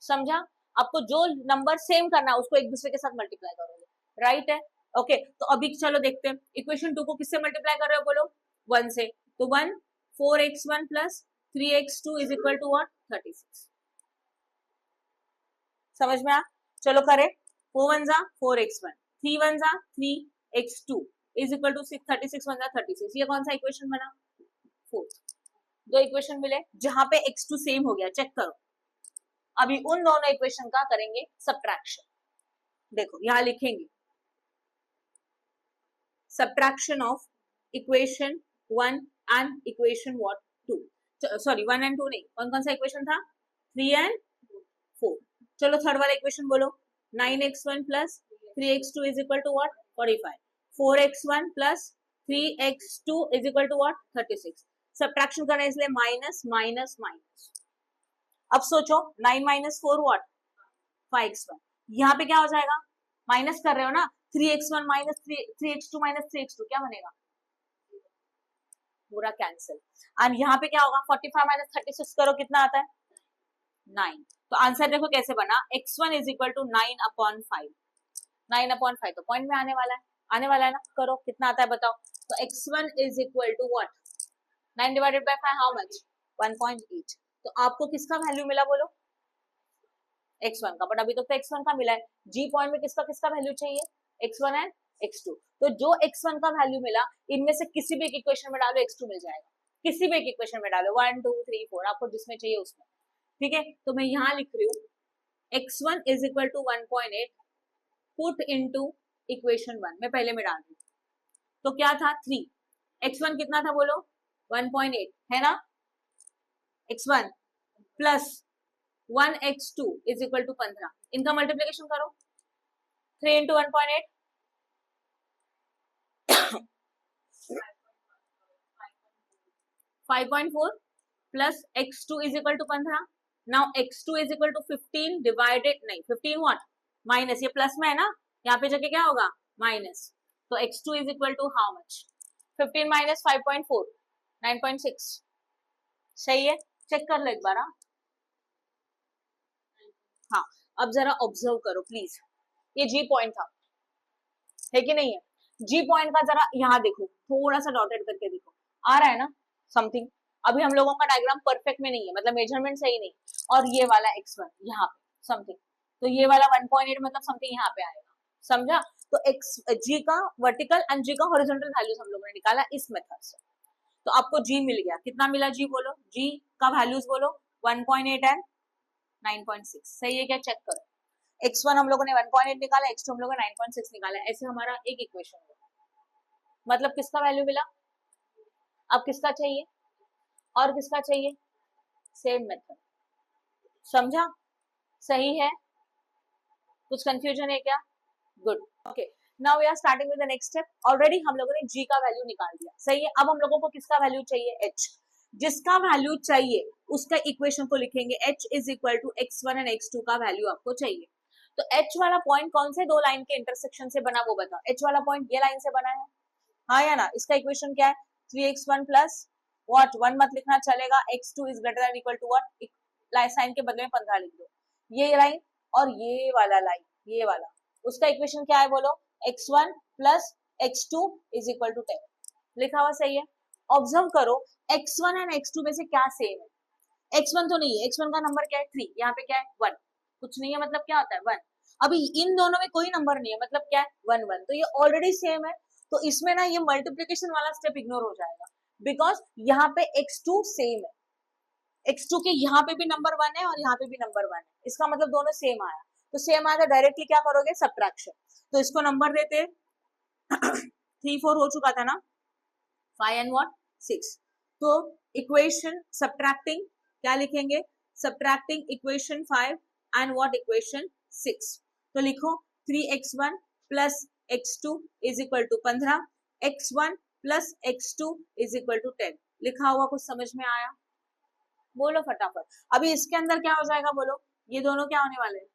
समझा। आपको जो नंबर सेम करना है उसको एक दूसरे के साथ मल्टीप्लाई करोगे, राइट है, ओके। तो अभी चलो देखते हैं इक्वेशन 2 को किससे मल्टीप्लाई कर रहे हो बोलो, 1 से, तो 1 4x1 plus 3x2 is equal to what, 36, समझ में आ, चलो करे, 4 1 जा 4x1, 3 1 जा 3x2 इज इक्वल टू 36 1 जा 36, ये कौन सा इक्वेशन बना, 4, दो इक्वेशन मिले जहां पे x2 सेम हो गया, चेक करो। अभी उन दोनों इक्वेशन का करेंगे सब्ट्रैक्शन, देखो यहां लिखेंगे subtraction of equation 1 and equation what 2, sorry 1 and 2 नहीं, कौन कौन सा इक्वेशन था, 3 एंड 4। चलो थर्ड वाला इक्वेशन बोलो, 9x1 plus 3x2 is equal to what, 45, 4x1 plus 3x2 is equal to what, 36। Subtraction करना है इसलिए माइनस माइनस माइनस, अब सोचो 9 माइनस 4 व्हाट, 5x1, यहाँ पे क्या हो जाएगा, माइनस कर रहे हो ना, 3x1 minus 3x2 minus 3x2 क्या बनेगा, पूरा कैंसिल, एंड यहाँ पे क्या होगा, 45 माइनस 36 करो कितना आता है, 9। तो आंसर देखो कैसे बना, x1 इज इक्वल टू 9/5, 9/5 तो पॉइंट में आने वाला है, आने वाला है ना, करो कितना आता है बताओ। तो x1 is equal to what, 9 divided by 5 how much, 1.8। तो आपको किसका वैल्यू मिला बोलो, x1 का, बट अभी तक तो x1 का मिला है। g पॉइंट में किसका किसका वैल्यू चाहिए, x1 एंड x2। तो जो x1 का वैल्यू मिला, इनमें से किसी भी एक इक्वेशन में डालो x2 मिल जाएगा, किसी भी एक इक्वेशन में डालो, 1 2 3 4 आपको जिसमें चाहिए उसमें, ठीक है। तो मैं यहाँ लिख रही हूँ x1 is equal to 1.8 put into equation 1, मैं पहले में डाल रही हूँ। तो क्या था 3, x1 कितना था बोलो 1.8 है ना, x1 plus 1x2 is equal to 15, इनका मल्टीप्लीकेशन करो, 3 into 1.8 5.4 plus x2 is equal to 15। Now x2 is equal to 15 divided, नहीं 15 व्हाट, माइनस, ये प्लस में है ना, यहाँ पे जगह क्या होगा माइनस। तो x2 is equal to how much, 15 minus 5.4 9.6, सही है, चेक कर लो एक बार। हाँ, अब जरा ऑब्जर्व करो प्लीज, ये जी पॉइंट था, है कि नहीं है, जी पॉइंट का जरा यहाँ देखो, थोड़ा सा डॉटेड करके देखो, आ रहा है ना समथिंग। अभी हम लोगों का डायग्राम परफेक्ट में नहीं है, मतलब मेजरमेंट सही नहीं, और ये वाला x1 यहाँ पे समथिंग, तो ये वाला 1.8 मतलब समथिंग यहाँ पे आएगा, समझा। तो x g का वर्टिकल एंड g का हॉरिजॉन्टल वैल्यूज हम लोगों ने निकाला इस मेथड से। तो आपको g मिल गया, कितना मिला g बोलो, g का वैल्यूज बोलो 1.8 एंड 9.6, सही है क्या, चेक करो। x1 हम लोगों ने 1.8 निकाला, x2 हम लोगों ने 9.6 निकाला, ऐसे हमारा एक इक्वेशन हुआ, मतलब किसका वैल्यू मिला। अब किसका चाहिए और किसका चाहिए, सेम मेथड, समझा, सही है, कुछ कंफ्यूजन है क्या, good, okay. Now we are starting with the next step. Already हम लोगों ने g का वैल्यू निकाल दिया, सही है। अब हम लोगों को किसका वैल्यू चाहिए, h, जिसका वैल्यू चाहिए उसका इक्वेशन को लिखेंगे, h is equal to x1 and x2 का वैल्यू आपको चाहिए। तो h वाला पॉइंट कौन से दो लाइन के इंटरसेक्शन से बना वो बताओ, h वाला पॉइंट ये लाइन से बना है, हाँ या ना। इसका इक्वेशन क्या है, 3x1 प्लस व्हाट, 1 मत लिखना चलेगा, x2 is greater than equal to what, sign के बदले में 15 लिख दो, ये लाइन और ये वाला लाइन, ये वाला, उसका इक्वेशन क्या है बोलो, x1 plus x2 is equal to 10, लिखा हुआ सही है। ऑब्जर्व करो x1 एंड x2 में से क्या सेम है, x1 तो नहीं है, x1 का नंबर क्या है 3, यहाँ पे क्या है 1, कुछ नहीं है मतलब क्या होता है 1। अभी इन दोनों में कोई नंबर नहीं है, मतलब क्या है 1 1, तो ये ऑलरेडी सेम है। तो इसमें ना ये मल्टीप्लीकेशन वाला स्टेप इग्नोर हो जाएगा, बिकॉज यहाँ पे x2 सेम है, x2 के यहाँ पे भी नंबर 1 है और यहाँ पे भी नंबर 1 है, इसका मतलब दोनों सेम आया। तो सेम आया तो डायरेक्टली क्या करोगे, सब्ट्रैक्शन। तो इसको नंबर देते 3 4 हो चुका था ना, 5 एंड व्हाट 6। तो इक्वेशन सब्ट्रैक्टिंग क्या लिखेंगे, subtracting equation 5 and what equation 6। तो लिखो 3x1 plus x2 is equal to 15, x1 plus x2 is equal to 10, लिखा हुआ कुछ समझ में आया, बोलो फटाफट। अभी इसके अंदर क्या हो जाएगा बोलो, ये दोनों क्या होने वाले हैं,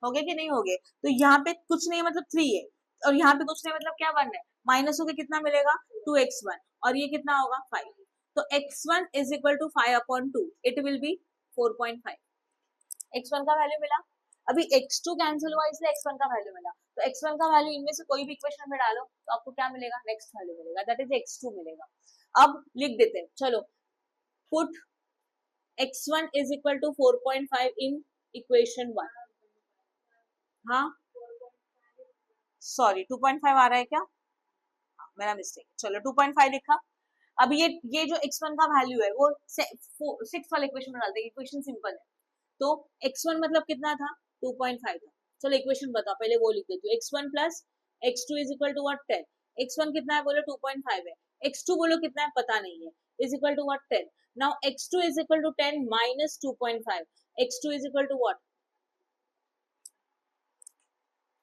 हो गए कि नहीं हो गए। तो यहाँ पे कुछ नहीं मतलब 3 है, और यहाँ पे कुछ नहीं मतलब क्या 1 है, माइनस होके कितना मिलेगा 2x1, और ये कितना होगा 5। तो x1 is equal to 5/2, it will be 4.5, x1 का वैल्यू मिला। अभी x2 कैंसिल हुआ इसलिए x1 का वैल्यू मिला, तो x1 का वैल्यू इनमें से कोई भी इक्वेशन में डालो तो आपको क्या मिलेगा, नेक्स्ट वैल्यू मिलेगा, दैट इज x2 मिलेगा। अब लिख देते हैं, चलो put x1 is equal to 4.5 in equation 1, हाँ सॉरी 2.5 आ रहा है क्या, हाँ, मेरा मिस्टेक, चलो 2.5 लिखा। अब ये जो x1 का वैल्यू है वो 6 वाले इक्वेशन में डालते हैं, इक्वेशन सिंपल है। तो x1 मतलब कितना था 2.5 था, चलो इक्वेशन बताओ, पहले वो लिख देती हूँ, x1 plus x2 is equal to what 10, x1 कितना है बोलो 2.5 है, x2 बोलो कितना है पता नहीं है, is equal to what 10। Now x2 is equal to 10 minus 2.5, x2 is equal to what,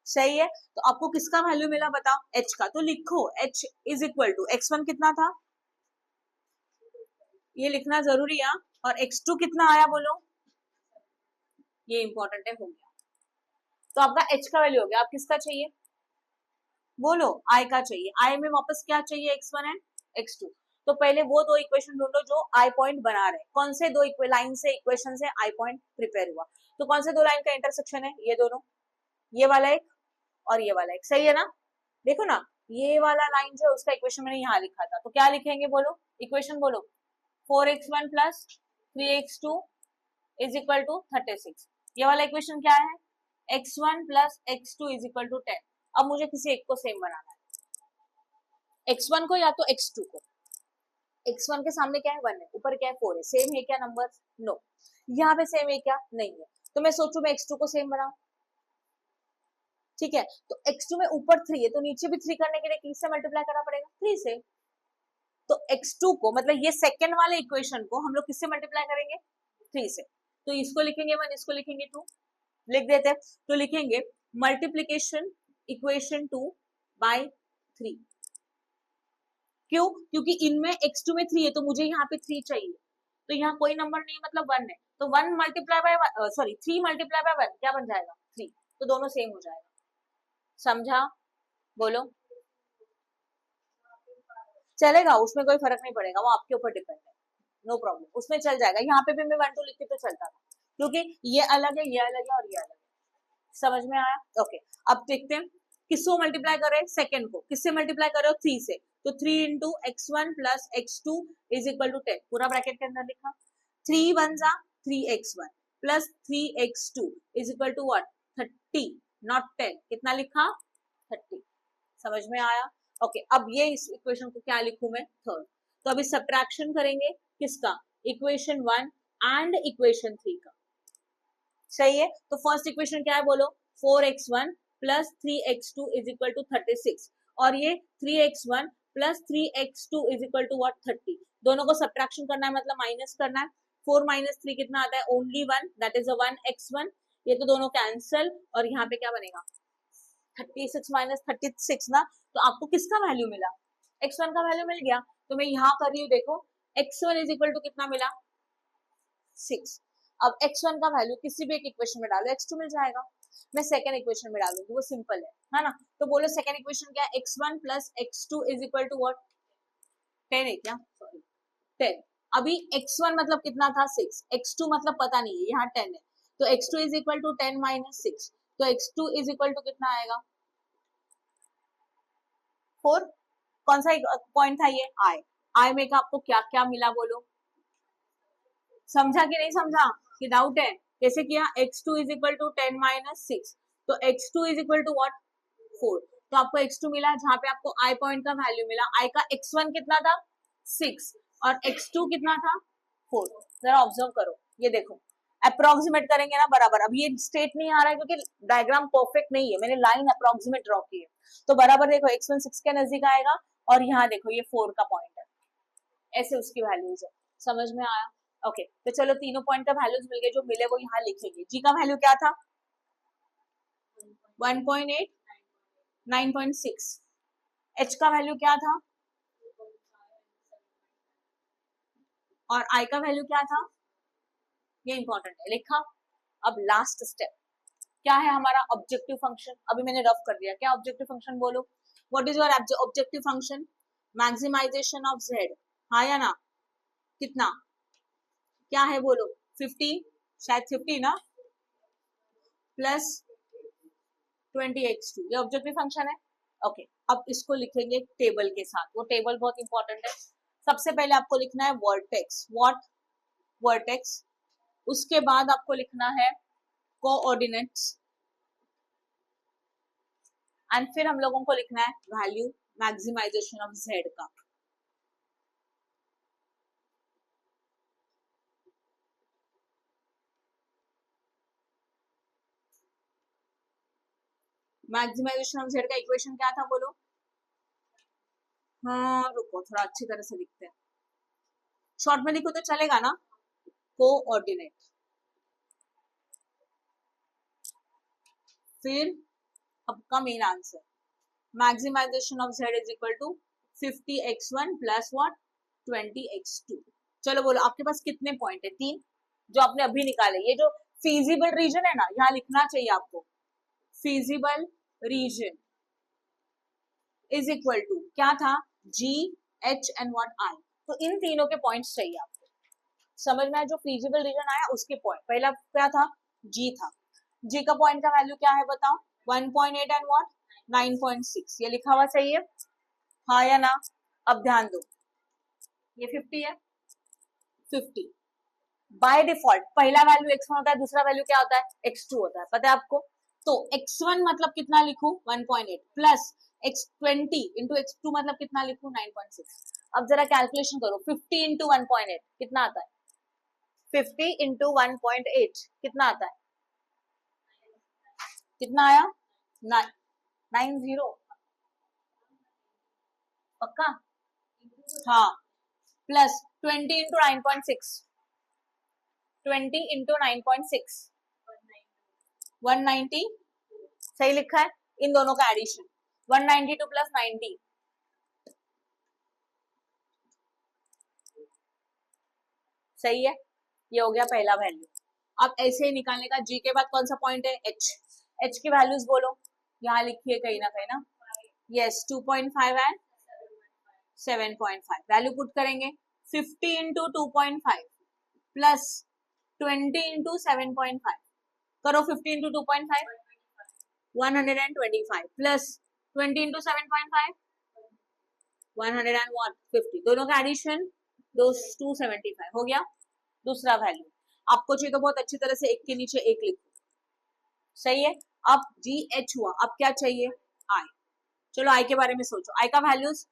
सही है। तो आपको किसका वैल्यू मिला बताओ, h का, तो लिखो h is equal to x1 कितना था, ये लिखना जरूरी है, और x2 कितना आया बोलो, ये इंपॉर्टेंट है, हो गया। तो आपका h का वैल्यू हो गया। आप किसका चाहिए बोलो, i का चाहिए, i में वापस क्या चाहिए x1 एंड x2। तो पहले वो दो इक्वेशन ढूंढो जो i पॉइंट बना रहे, कौन से दो लाइन से इक्वेशन से i पॉइंट प्रिपेयर हुआ, तो कौन से दो लाइन का इंटरसेक्शन है, ये दोनों, ये वाला एक और ये वाला x, सही है ना? देखो ना, ये वाला लाइन जो है उसका इक्वेशन मैंने यहाँ लिखा था, तो क्या लिखेंगे बोलो, इक्वेशन बोलो, 4x1 plus 3x2 is equal to 36। ये वाला इक्वेशन क्या है, x1 plus x2 is equal to 10। अब मुझे किसी एक को सेम बनाना है, x1 को या तो x2 को। x1 के सामने क्या है 1 है, ऊपर क्या है 4 है, सेम है क्या नंबर? नो। यहाँ पे सेम है क्या? नहीं है। तो मैं सोचू मैं x2 को सेम बनाऊं, ठीक है? तो x2 में ऊपर 3 है, तो नीचे भी 3 करने के लिए किससे मल्टीप्लाई करना पड़ेगा? 3 से। तो x2 को, मतलब ये सेकंड वाले इक्वेशन को हम लोग किससे मल्टीप्लाई करेंगे? 3 से। तो इसको लिखेंगे 1, इसको लिखेंगे 2, लिख देते हैं। तो लिखेंगे मल्टीप्लीकेशन इक्वेशन 2 बाय 3। क्यों? क्योंकि इनमें x2 में 3 है, तो मुझे यहाँ पे 3 चाहिए, तो यहाँ कोई नंबर नहीं है, मतलब 1 है, तो 1 मल्टीप्लाई बाय 3 मल्टीप्लाई बाय 1 क्या बन जाएगा? 3। तो दोनों सेम हो जाएगा। समझा? बोलो। चलेगा, उसमें कोई फर्क नहीं पड़ेगा, वो आपके ऊपर डिपेंड है, नो प्रॉब्लम, उसमें चल जाएगा। यहाँ पे भी मैं 1 2 लिखती तो चलता था, क्योंकि ये अलग है, ये अलग है और ये अलग है। समझ में आया? ओके। अब देखते हैं किसको मल्टीप्लाई करें, सेकंड को। किससे मल्टीप्लाई करो? 3 से। तो 3 into x1 plus x2 is equal to 10, पूरा ब्रैकेट के अंदर लिखा। 3 1 जा 3x1 plus 3x2 is equal to what? 30, not 10। कितना लिखा? 30। समझ में आया? ओके। अब ये इस इक्वेशन को क्या लिखूं मैं? थर्ड। तो अभी सब्ट्रैक्शन करेंगे किसका? इक्वेशन 1 एंड इक्वेशन 3 का। सही है। तो फर्स्ट इक्वेशन क्या है बोलो? 4x1 plus 3x2 is equal to 36, और ये 3x1 plus 3x2 is equal to what? 30। दोनों को सब्ट्रैक्शन करना है, मतलब माइनस करना है। 4 माइनस 3 कितना आता है? Only 1, that is 1x1। ये तो दोनों कैंसल, और यहाँ पे क्या बनेगा? 36 माइनस 36 ना। तो आपको किसका वैल्यू मिला? x1 का वैल्यू मिल गया। तो मैं यहाँ कर रही हूँ, देखो x1 इज इक्वल टू कितना मिला? 6। अब x1 का वैल्यू किसी भी एक इक्वेशन में डालो, x2 मिल जाएगा। मैं सेकंड इक्वेशन में डालूंगी, वो सिंपल है ना? तो बोलो सेकंड इक्वेशन क्या है? x1 plus x2 is equal to what? 10 है क्या? सॉरी 10। अभी x1 मतलब कितना था? 6। x2 मतलब पता नहीं है, यहाँ 10 है, तो x2 is equal to 10 minus 6। तो x2 इज इक्वल टू कितना आएगा? 4। कौन सा पॉइंट था ये? आई। आई में का आपको क्या क्या मिला बोलो? समझा कि नहीं समझा? कि डाउट है? कैसे किया? x2 is equal to 10 minus 6, तो x2 is equal to what? 4। तो आपको x2 मिला, जहां पे आपको i पॉइंट का वैल्यू मिला। i का x1 कितना था? 6, और x2 कितना था? 4। जरा ऑब्जर्व करो, ये देखो अप्रोक्सीमेट करेंगे ना बराबर। अब ये स्टेट नहीं आ रहा है क्योंकि डायग्राम परफेक्ट नहीं है, मैंने लाइन अप्रोक्सीमेट ड्रॉ की है। तो बराबर देखो x1 6 के नजदीक आएगा, और यहाँ देखो ये 4 का पॉइंट है, ऐसे उसकी वैल्यूज है। समझ में आया? ओके। तो चलो तीनों पॉइंट का वैल्यूज मिल गए, जो मिले वो यहाँ लिखेंगे। जी का वैल्यू क्या था? 1.8, 9.6। एच का वैल्यू क्या था? और आई का वैल्यू क्या था? ये इंपॉर्टेंट है, लिखा। अब लास्ट स्टेप क्या है हमारा? Objective function. अभी मैंने रफ कर दिया, क्या ऑब्जेक्टिव फंक्शन बोलो? What is your objective function? Maximization of Z, हाँ या ना? कितना? क्या है बोलो? 15, शायद 50 ना, प्लस 20x2, ये ऑब्जेक्टिव फंक्शन है। ओके। अब इसको लिखेंगे टेबल के साथ, वो टेबल बहुत इंपॉर्टेंट है। सबसे पहले आपको लिखना है वर्टेक्स, व्हाट? वर्टेक्स। उसके बाद आपको लिखना है कोऑर्डिनेट्स, एंड फिर हम लोगों को लिखना है वैल्यू, मैक्सिमाइजेशन ऑफ जेड का। मैक्सिमाइजेशन ऑफ जेड का इक्वेशन क्या था बोलो? हाँ रुको, थोड़ा अच्छी तरह से लिखते हैं, शॉर्ट में लिखो तो चलेगा ना? कोऑर्डिनेट, फिर आपका main answer, maximization of Z is equal to 50x1 plus what? 20x2। चलो बोलो आपके पास कितने पॉइंट है? 3, जो आपने अभी निकाले। ये जो फीजिबल रीजन है ना, यहाँ लिखना चाहिए आपको, feasible region is equal to क्या था? G, H and what? I। तो इन तीनों के पॉइंट्स चाहिए आपको। समझ में आया? जो फीजिबल रीजन आया उसके पॉइंट, पहला क्या था? G था। G का पॉइंट का वैल्यू क्या है बताओ? 1.8 एंड व्हाट 9.6, ये लिखा हुआ सही है, हाँ या ना? अब ध्यान दो, ये 50 है, 50 बाय डिफॉल्ट पहला वैल्यू x1 होता है, दूसरा वैल्यू क्या होता है, x2 होता है, पता है आपको? तो x1 मतलब कितना लिखूं 1.8 प्लस x20 इंटू x2 मतलब कितना लिखूं 9.6। अब जरा कैलकुलेशन करो, 50 इंटू 1.8 कितना आता है, 50 इंटू 1.8 कितना आता है, कितना आया 90, पक्का? हाँ, प्लस 20 इंटू 9.6, 20 इंटू 9.6 190, सही लिखा है, इन दोनों का एडिशन 192 प्लस 90, सही है, ये हो गया पहला वैल्यू। अब ऐसे ही निकालने का, जी के बाद कौन सा पॉइंट है, एच, एच की वैल्यूज बोलो, यहाँ लिखिए कहीं ना, यस 2.5 एंड 7.5, वैल्यू पुट करेंगे, 50 इंटू 2.5 प्लस 20 इंटू 7.5, करो 50 इंटू 2.5 125 प्लस 20 इंटू 7.5 150, दोनों का एडिशन 275 हो गया दूसरा वैल्यू। आपको चाहिए तो बहुत अच्छी तरह से एक के नीचे एक लिखो, सही है। अब जी एच हुआ, अब क्या चाहिए, आई। चलो आई के बारे में सोचो, आई का वैल्यूज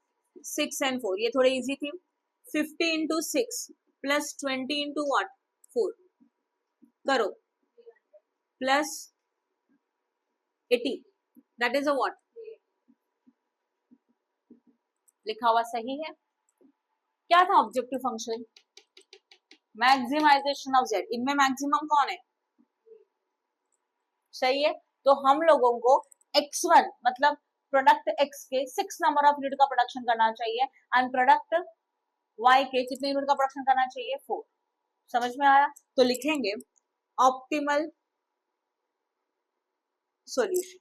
6 एंड 4, ये थोड़े इजी थी। 50 इंटू 6 प्लस 20 इंटू व्हाट 4, करो plus 80, that is a what, लिखा हुआ सही है। क्या था objective function, maximization of Z, इनमें मैक्सिमम कौन है, सही है। तो हम लोगों को x1 मतलब प्रोडक्ट x के 6 नंबर ऑफ यूनिट का प्रोडक्शन करना चाहिए एंड प्रोडक्ट y के कितने यूनिट का प्रोडक्शन करना चाहिए, 4। समझ में आया? तो लिखेंगे ऑप्टिमल सॉल्यूशन,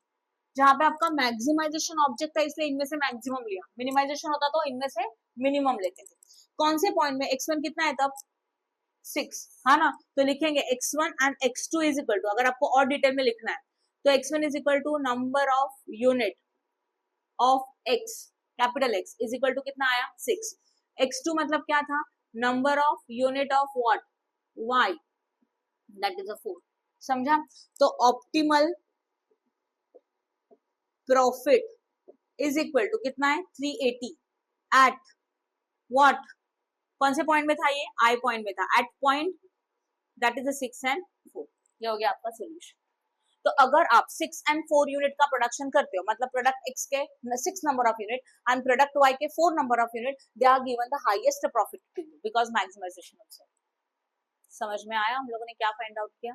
जहां पे आपका मैक्सिमाइजेशन ऑब्जेक्ट था इसलिए इनमें से मैक्सिमम लिया, मिनिमाइजेशन होता तो इनमें से मिनिमम लेते थे। कौन से पॉइंट में, x1 कितना है तब 6, हाँ ना? तो लिखेंगे x1 and x2 is equal to, अगर आपको और डिटेल में लिखना है तो x1 is equal to number of unit of x, capital X is equal to कितना आया 6, x2 मतलब क्या था, number of unit of what y, that is a 4। समझा? तो optimal profit is equal to कितना है 380 एट व्हाट, कौन से पॉइंट में था ये, आई पॉइंट में था, at point that is 6 and 4, ये हो गया आपका सोल्यूशन। तो अगर आप 6 एंड 4 यूनिट का प्रोडक्शन करते हो, मतलब प्रोडक्ट x के 6 number of unit and product y के 4 number of unit, they are given the highest profit to you because maximization of sale. समझ में आया हम लोगों ने क्या फाइंड आउट किया?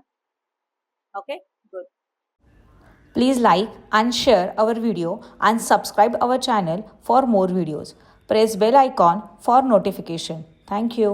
Okay, good. Please like and share our video and subscribe our channel for more videos. Press bell icon for notification. Thank you.